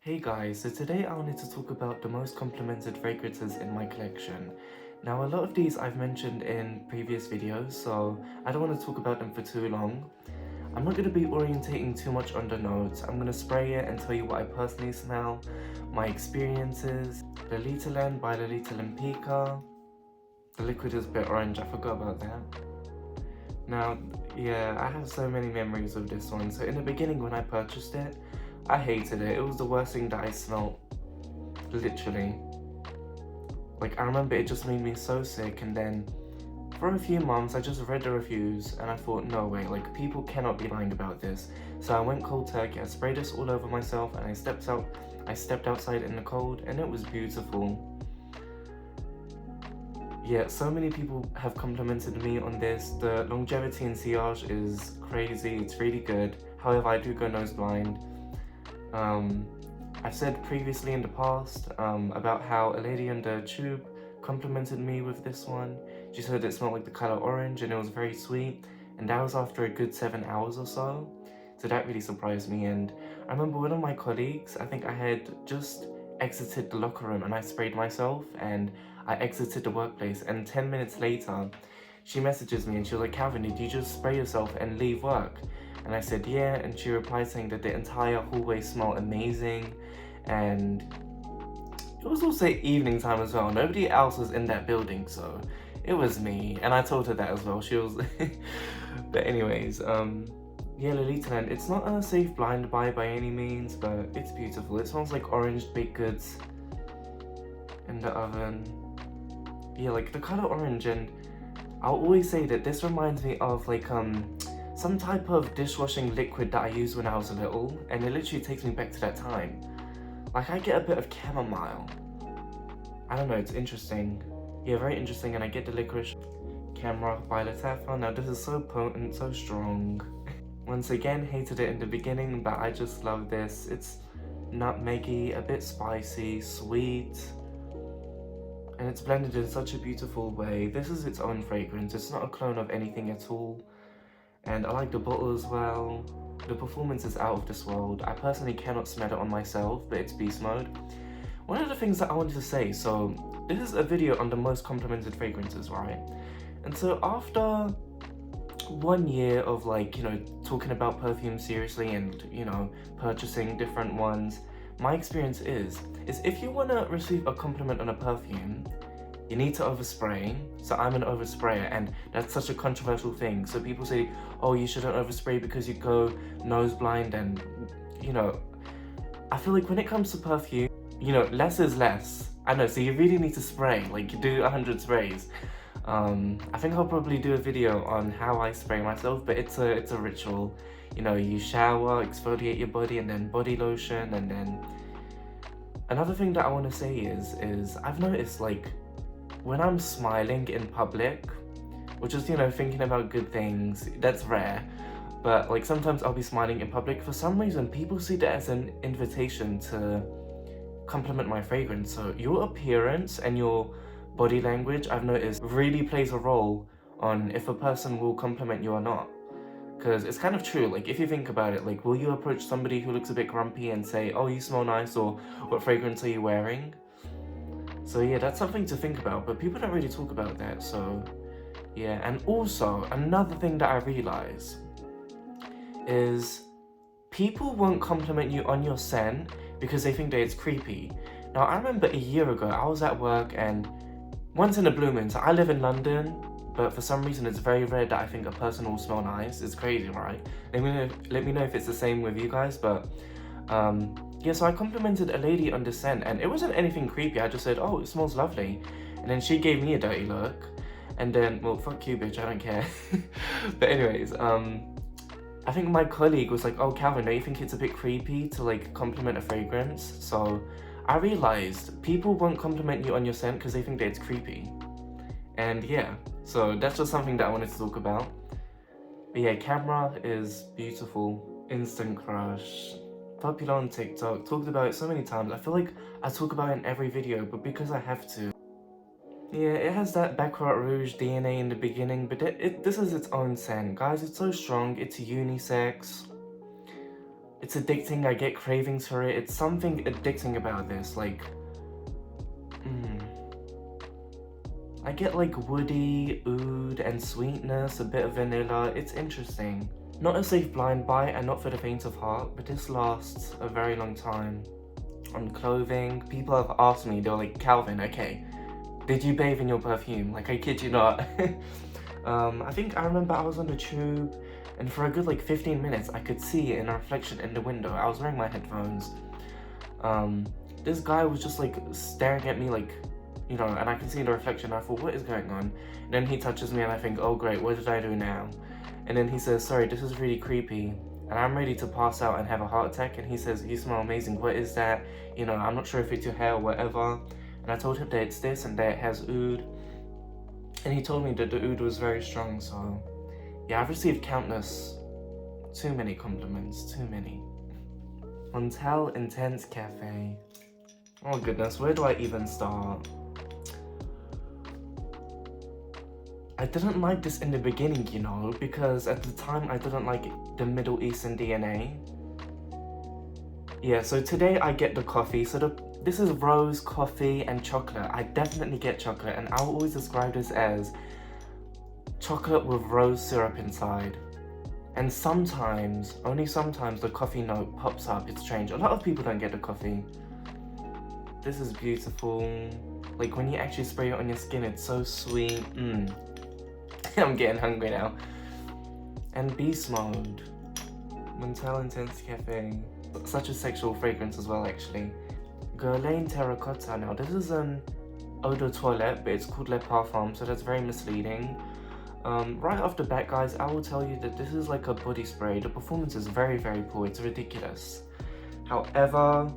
Hey guys, so today I wanted to talk about the most complimented fragrances in my collection. Now a lot of these I've mentioned in previous videos, so I don't want to talk about them for too long. I'm not going to be orientating too much on the notes. I'm going to spray it and tell you what I personally smell, my experiences. Lolitaland by Lolita lempicka. The liquid is a bit orange, I forgot about that. Now, yeah, I have so many memories of this one. So in the beginning when I purchased it, I hated it. It was the worst thing that I smelled, literally. Like, I remember it just made me so sick, and then for a few months I just read the reviews and I thought, no way, like, people cannot be lying about this. So I went cold turkey, I sprayed this all over myself, and I stepped outside in the cold, and it was beautiful. Yeah, so many people have complimented me on this. The longevity in sillage is crazy, it's really good. However, I do go nose blind. I've said previously in the past about how a lady on the tube complimented me with this one. She said it smelled like the color orange and it was very sweet, and that was after a good 7 hours or so. So that really surprised me. And I remember one of my colleagues, I think I had just exited the locker room and I sprayed myself, and I exited the workplace, and 10 minutes later she messages me and she was like, "Calvin, did you just spray yourself and leave work?" And I said, "Yeah," and she replied saying that the entire hallway smelled amazing, and it was also evening time as well. Nobody else was in that building, so it was me, and I told her that as well. She was but anyways, yeah, Lolitaland, it's not a safe blind buy by any means, but it's beautiful. It smells like orange baked goods in the oven. Yeah, like the color orange, and I'll always say that this reminds me of like some type of dishwashing liquid that I used when I was little, and it literally takes me back to that time. Like, I get a bit of chamomile. I don't know, it's interesting. Yeah, very interesting. And I get the Licorice Khamrah by Lattafa. Now this is so potent, so strong. Once again, hated it in the beginning, but I just love this. It's nutmeggy, a bit spicy, sweet, and it's blended in such a beautiful way. This is its own fragrance. It's not a clone of anything at all. And I like the bottle as well. The performance is out of this world. I personally cannot smell it on myself, but it's beast mode. One of the things that I wanted to say, so this is a video on the most complimented fragrances, right? And so after 1 year of, like, you know, talking about perfumes seriously and, you know, purchasing different ones, my experience is if you want to receive a compliment on a perfume, you need to overspray. So I'm an oversprayer, and that's such a controversial thing. So people say, oh, you shouldn't overspray because you go nose blind, and, you know, I feel like when it comes to perfume, you know, less is less. I know, so you really need to spray, like, you do 100 sprays. I think I'll probably do a video on how I spray myself, but it's a ritual. You know, you shower, exfoliate your body, and then body lotion, and then another thing that I want to say is I've noticed, like, when I'm smiling in public, or just, you know, thinking about good things, that's rare, but like sometimes I'll be smiling in public. For some reason, people see that as an invitation to compliment my fragrance. So your appearance and your body language, I've noticed, really plays a role on if a person will compliment you or not. Because it's kind of true, like, if you think about it, like, will you approach somebody who looks a bit grumpy and say, "Oh, you smell nice," or "What fragrance are you wearing?" So yeah, that's something to think about, but people don't really talk about that. So yeah, and also another thing that I realize is people won't compliment you on your scent because they think that it's creepy. Now I remember a year ago I was at work, and once in a blue moon, so I live in London, but for some reason it's very rare that I think a person will smell nice. It's crazy, right? Let me know if it's the same with you guys. But yeah, so I complimented a lady on the scent, and it wasn't anything creepy. I just said, "Oh, it smells lovely," and then she gave me a dirty look, and then, well, fuck you, bitch, I don't care. But anyways, I think my colleague was like, "Oh, Calvin, don't you think it's a bit creepy to, like, compliment a fragrance?" So I realized people won't compliment you on your scent because they think that it's creepy. And yeah, so that's just something that I wanted to talk about. But yeah, Khamrah is beautiful, instant crush, popular on TikTok, talked about it so many times. I feel like I talk about it in every video, but because I have to. Yeah, it has that Baccarat Rouge DNA in the beginning, but this is its own scent. Guys, it's so strong, it's unisex. It's addicting, I get cravings for it. It's something addicting about this, like, I get like woody, oud, and sweetness, a bit of vanilla. It's interesting. Not a safe blind buy and not for the faint of heart, but this lasts a very long time. On clothing, people have asked me, they're like, Calvin, okay, did you bathe in your perfume? Like, I kid you not. I think I remember I was on the tube, and for a good like 15 minutes, I could see in a reflection in the window. I was wearing my headphones. This guy was just like staring at me like, you know, and I can see in the reflection. I thought, what is going on? And then he touches me and I think, oh great, what did I do now? And then he says, sorry, this is really creepy. And I'm ready to pass out and have a heart attack. And he says, you smell amazing. What is that? You know, I'm not sure if it's your hair or whatever. And I told him that it's this and that it has oud. And he told me that the oud was very strong. So yeah, I've received countless, too many compliments, too many. Montale Intense Cafe. Oh goodness, where do I even start? I didn't like this in the beginning, you know, because at the time I didn't like the Middle Eastern DNA. Yeah, so today I get the coffee. So this is rose, coffee, and chocolate. I definitely get chocolate, and I'll always describe this as chocolate with rose syrup inside. And sometimes, only sometimes, the coffee note pops up. It's strange. A lot of people don't get the coffee. This is beautiful. Like when you actually spray it on your skin, it's so sweet. I'm getting hungry now. And Beast Mode. Montale Intense Cafe. Such a sexual fragrance as well, actually. Guerlain Terracotta. Now, this is an eau de toilette, but it's called Le Parfum, so that's very misleading. Right off the bat, guys, I will tell you that this is like a body spray. The performance is very, very poor. It's ridiculous. However,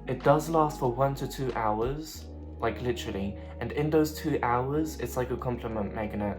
it does last for 1 to 2 hours. Like literally, and in those 2 hours, it's like a compliment magnet.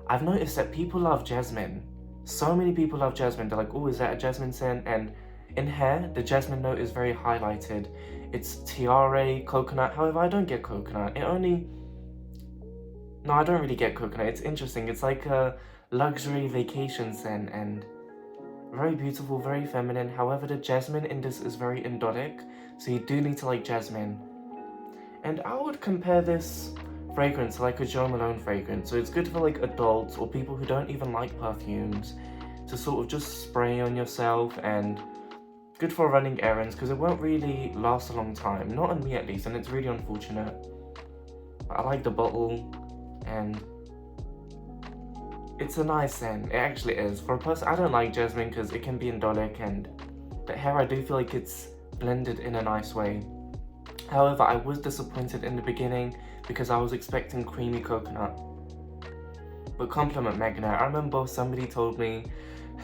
I've noticed that people love jasmine. So many people love jasmine. They're like, oh, is that a jasmine scent? And in hair, the jasmine note is very highlighted. It's tiare, coconut. However, I don't get coconut. No, I don't really get coconut. It's interesting. It's like a luxury vacation scent and very beautiful, very feminine. However, the jasmine in this is very indolic, so you do need to like jasmine. And I would compare this fragrance to like a Jo Malone fragrance. So it's good for like adults or people who don't even like perfumes to sort of just spray on yourself, and good for running errands because it won't really last a long time. Not on me at least, and it's really unfortunate. But I like the bottle and it's a nice scent. It actually is. For a person, I don't like jasmine because it can be indolic, and the hair I do feel like it's blended in a nice way. However, I was disappointed in the beginning because I was expecting creamy coconut. But compliment magnet, I remember somebody told me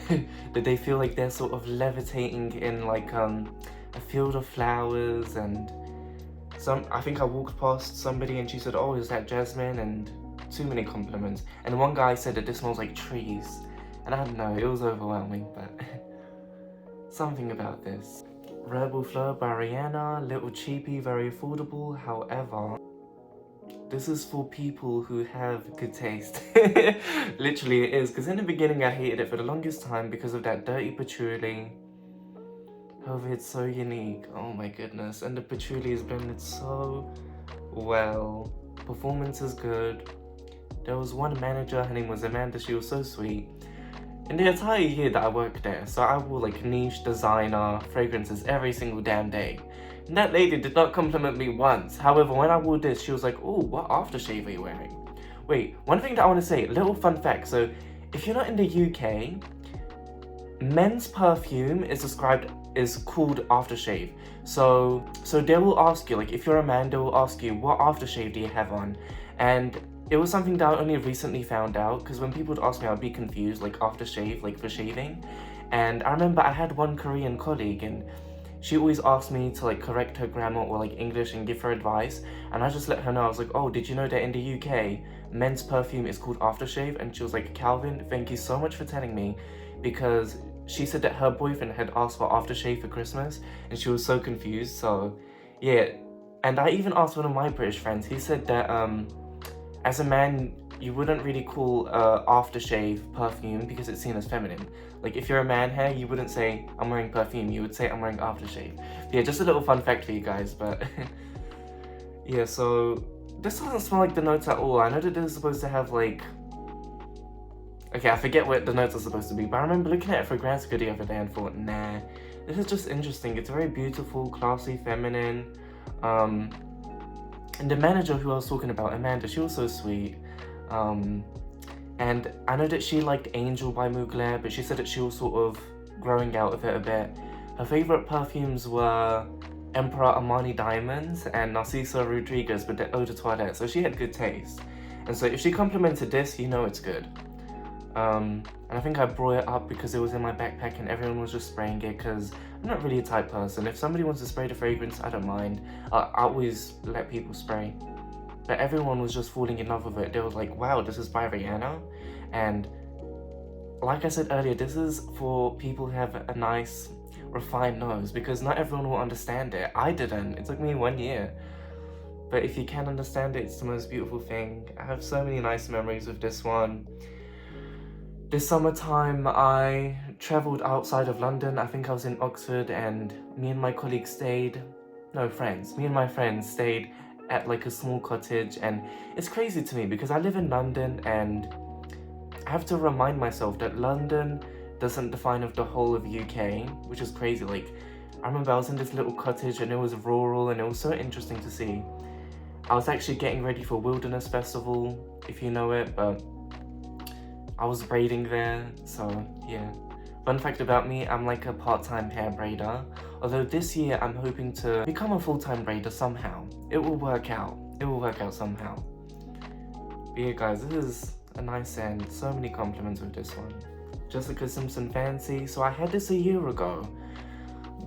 that they feel like they're sort of levitating in like a field of flowers, and I think I walked past somebody and she said, oh, is that jasmine? And too many compliments. And one guy said that this smells like trees. And I don't know, it was overwhelming, but something about this. Reble Fleur by Rihanna, little cheapy, very affordable. However, this is for people who have good taste. Literally it is, because in the beginning I hated it for the longest time because of that dirty patchouli. However, it's so unique. Oh my goodness. And the patchouli is blended so well. Performance is good. There was one manager, her name was Amanda, she was so sweet. In the entire year that I worked there, so I wore like niche designer fragrances every single damn day. And that lady did not compliment me once. However, when I wore this, she was like, oh, what aftershave are you wearing? Wait, one thing that I want to say, little fun fact. So if you're not in the UK, men's perfume is called aftershave. So they will ask you, like if you're a man, they will ask you, what aftershave do you have on? And it was something that I only recently found out, because when people would ask me, I'd be confused, like aftershave, like for shaving. And I remember I had one Korean colleague, and she always asked me to like correct her grammar or like English and give her advice. And I just let her know, I was like, oh, did you know that in the UK, men's perfume is called aftershave? And she was like, Calvin, thank you so much for telling me, because she said that her boyfriend had asked for aftershave for Christmas, and she was so confused. So yeah, and I even asked one of my British friends. He said that as a man, you wouldn't really call aftershave perfume because it's seen as feminine. Like if you're a man here, you wouldn't say I'm wearing perfume, you would say I'm wearing aftershave. But yeah, just a little fun fact for you guys, but yeah, so this doesn't smell like the notes at all. I know that this is supposed to have like, okay, I forget what the notes are supposed to be, but I remember looking at it for Grant's the other day and thought, nah, this is just interesting. It's very beautiful, classy, feminine. And the manager who I was talking about, Amanda, she was so sweet. And I know that she liked Angel by Mugler, but she said that she was sort of growing out of it a bit. Her favourite perfumes were Emperor Armani Diamonds and Narciso Rodriguez with the Eau de Toilette, so she had good taste. And so if she complimented this, you know it's good. And I think I brought it up because it was in my backpack and everyone was just spraying it because I'm not really a type person. If somebody wants to spray the fragrance, I don't mind. I always let people spray. But everyone was just falling in love with it. They were like, wow, this is by Rihanna. And like I said earlier, this is for people who have a nice, refined nose because not everyone will understand it. I didn't. It took me 1 year. But if you can understand it, it's the most beautiful thing. I have so many nice memories with this one. This summertime, I travelled outside of London. I think I was in Oxford and me and my colleagues stayed, me and my friends stayed at like a small cottage, and it's crazy to me because I live in London and I have to remind myself that London doesn't define of the whole of UK, which is crazy. Like, I remember I was in this little cottage and it was rural and it was so interesting to see. I was actually getting ready for Wilderness Festival, if you know it, but I was braiding there, so yeah. Fun fact about me, I'm like a part-time hair braider. Although this year I'm hoping to become a full-time braider somehow. It will work out. It will work out somehow. But yeah guys, this is a nice scent. So many compliments with this one. Jessica Simpson Fancy. So I had this a year ago.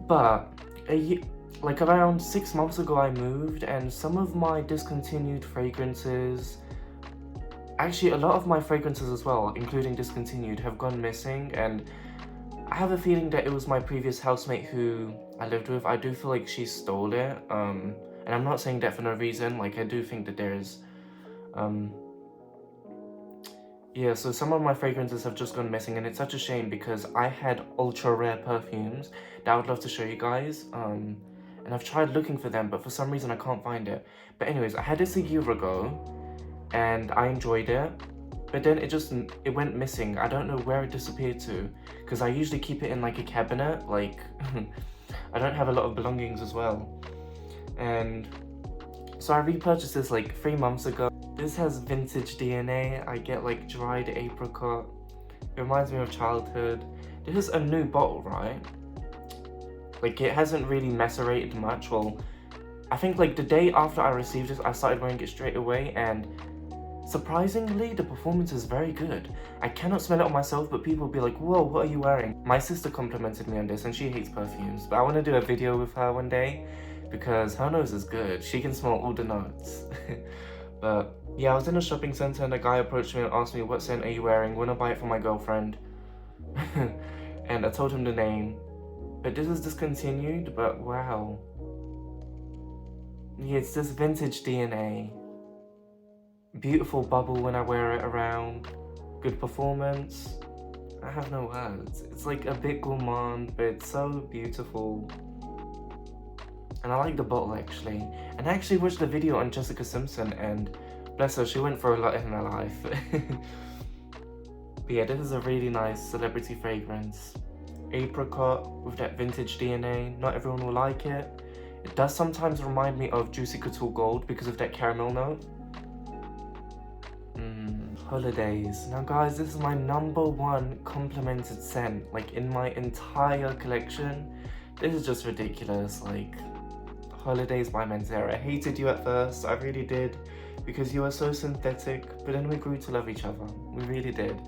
But like around 6 months ago I moved and some of my discontinued fragrances, actually a lot of my fragrances as well, including discontinued, have gone missing, and I have a feeling that it was my previous housemate who I lived with. I do feel like she stole it, and I'm not saying that for no reason. Like, I do think that there's yeah, so some of my fragrances have just gone missing, and it's such a shame because I had ultra rare perfumes that I would love to show you guys, and I've tried looking for them, but for some reason I can't find it. But anyways, I had this a year ago and I enjoyed it, but then it went missing. I don't know where it disappeared to because I usually keep it in like a cabinet. Like I don't have a lot of belongings as well. And so I repurchased this like 3 months ago. This has vintage DNA. I get like dried apricot. It reminds me of childhood. This is a new bottle, right? Like, it hasn't really macerated much. Well, I think like the day after I received this, I started wearing it straight away, and surprisingly, the performance is very good. I cannot smell it on myself, but people will be like, whoa, what are you wearing? My sister complimented me on this, and she hates perfumes, but I want to do a video with her one day because her nose is good. She can smell all the notes. But yeah, I was in a shopping center and a guy approached me and asked me, what scent are you wearing? Wanna buy it for my girlfriend? And I told him the name. But this is discontinued, but wow. Yeah, it's this vintage DNA. Beautiful bubble when I wear it around. Good performance. I have no words. It's like a bit gourmand, but it's so beautiful. And I like the bottle actually. And I actually watched the video on Jessica Simpson, and bless her, she went for a lot in her life. But yeah, this is a really nice celebrity fragrance. Apricot with that vintage DNA. Not everyone will like it. It does sometimes remind me of Juicy Couture Gold because of that caramel note. Holidays. Now guys, this is my #1 complimented scent, like in my entire collection. This is just ridiculous. Like, Holidays by Mancera. I hated you at first, I really did, because you were so synthetic, but then we grew to love each other. We really did.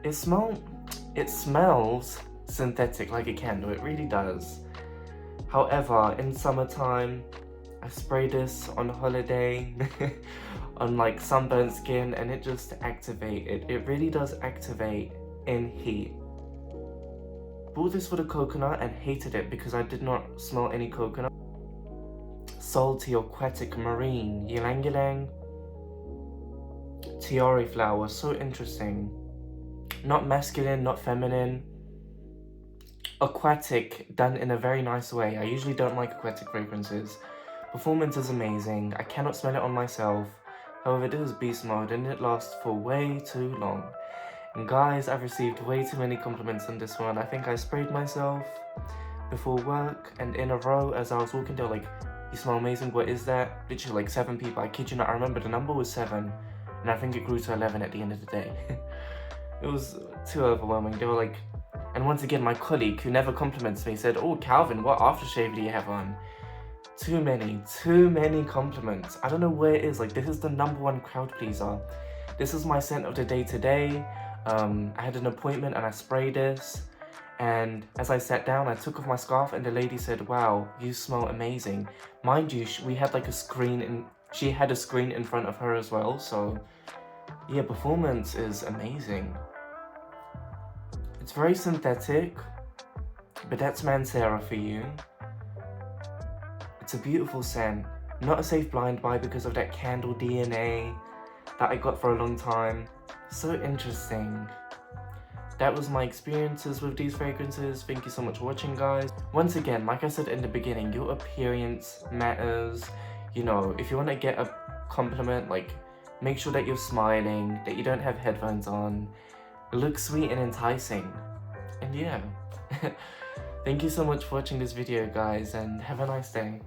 It smells synthetic like a candle, it really does. However, in summertime, I spray this on holiday, on like sunburnt skin, and it just activates. It really does activate in heat. Bought this for the coconut and hated it because I did not smell any coconut. Salty, aquatic, marine, ylang ylang. tiare flower, so interesting. Not masculine, not feminine. Aquatic, done in a very nice way. I usually don't like aquatic fragrances. Performance is amazing. I cannot smell it on myself. However, it is beast mode and it lasts for way too long. And guys, I've received way too many compliments on this one. I think I sprayed myself before work, and in a row as I was walking, they were like, "You smell amazing, what is that?" Literally like 7 people. I kid you not, I remember the number was 7, and I think it grew to 11 at the end of the day. It was too overwhelming. They were like, and once again, my colleague who never compliments me said, "Oh, Calvin, what aftershave do you have on?" Too many compliments. I don't know where it is. Like, this is the #1 crowd pleaser. This is my scent of the day today. I had an appointment and I sprayed this, and as I sat down I took off my scarf and the lady said, "Wow, you smell amazing." Mind you, we had like a screen, and she had a screen in front of her as well, so yeah, performance is amazing. It's very synthetic, but that's Mancera for you. It's a beautiful scent, not a safe blind buy because of that candle DNA that I got for a long time. So interesting. That was my experiences with these fragrances. Thank you so much for watching, guys. Once again, like I said in the beginning, your appearance matters. You know, if you want to get a compliment, like, make sure that you're smiling, that you don't have headphones on, look sweet and enticing. And yeah. Thank you so much for watching this video, guys, and have a nice day.